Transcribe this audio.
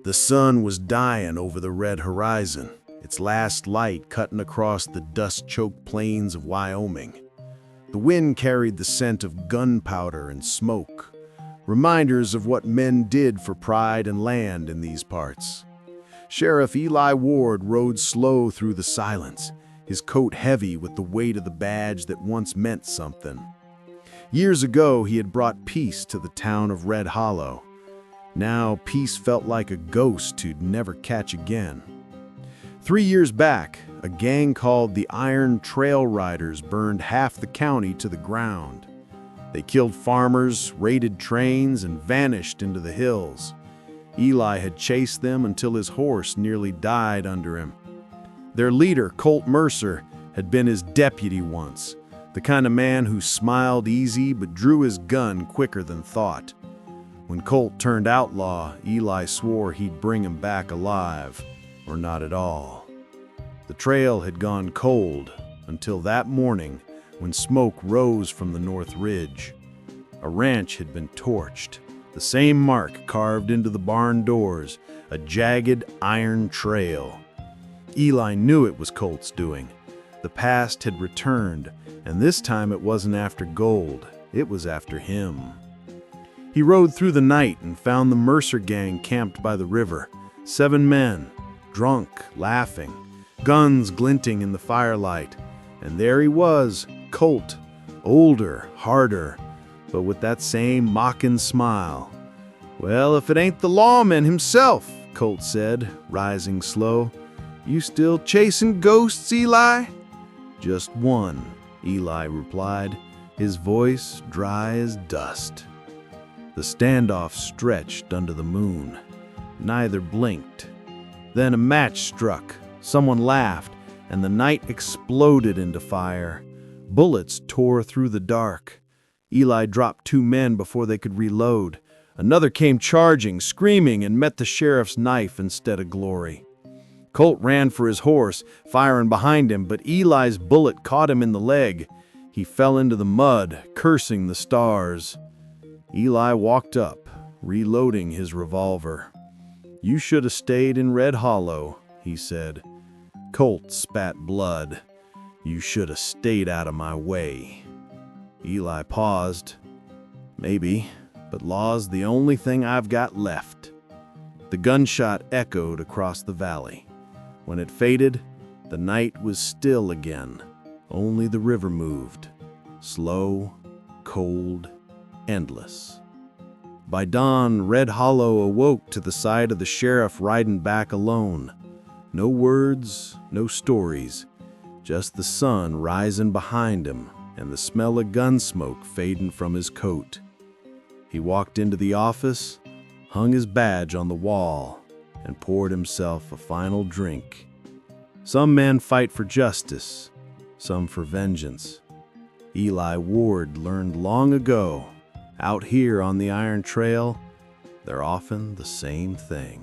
The sun was dying over the red horizon, its last light cutting across the dust-choked plains of Wyoming. The wind carried the scent of gunpowder and smoke, reminders of what men did for pride and land in these parts. Sheriff Eli Ward rode slow through the silence, his coat heavy with the weight of the badge that once meant something. Years ago, he had brought peace to the town of Red Hollow. Now, peace felt like a ghost he'd never catch again. 3 years back, a gang called the Iron Trail Riders burned half the county to the ground. They killed farmers, raided trains, and vanished into the hills. Eli had chased them until his horse nearly died under him. Their leader, Colt Mercer, had been his deputy once, the kind of man who smiled easy but drew his gun quicker than thought. When Colt turned outlaw, Eli swore he'd bring him back alive, or not at all. The trail had gone cold until that morning when smoke rose from the North Ridge. A ranch had been torched, the same mark carved into the barn doors, a jagged iron trail. Eli knew it was Colt's doing. The past had returned, and this time it wasn't after gold, it was after him. He rode through the night and found the Mercer gang camped by the river. 7 men, drunk, laughing, guns glinting in the firelight. And there he was, Colt, older, harder, but with that same mocking smile. "Well, if it ain't the lawman himself," Colt said, rising slow. "You still chasing ghosts, Eli?" "Just one," Eli replied, his voice dry as dust. The standoff stretched under the moon. Neither blinked. Then a match struck, someone laughed, and the night exploded into fire. Bullets tore through the dark. Eli dropped 2 men before they could reload. Another came charging, screaming, and met the sheriff's knife instead of glory. Colt ran for his horse, firing behind him, but Eli's bullet caught him in the leg. He fell into the mud, cursing the stars. Eli walked up, reloading his revolver. "You should have stayed in Red Hollow," he said. Colt spat blood. "You should have stayed out of my way." Eli paused. "Maybe, but law's the only thing I've got left." The gunshot echoed across the valley. When it faded, the night was still again. Only the river moved, slow, cold, endless. By dawn, Red Hollow awoke to the sight of the sheriff riding back alone. No words, no stories, just the sun rising behind him and the smell of gun smoke fading from his coat. He walked into the office, hung his badge on the wall, and poured himself a final drink. Some men fight for justice, some for vengeance. Eli Ward learned long ago, out here on the Iron Trail, they're often the same thing.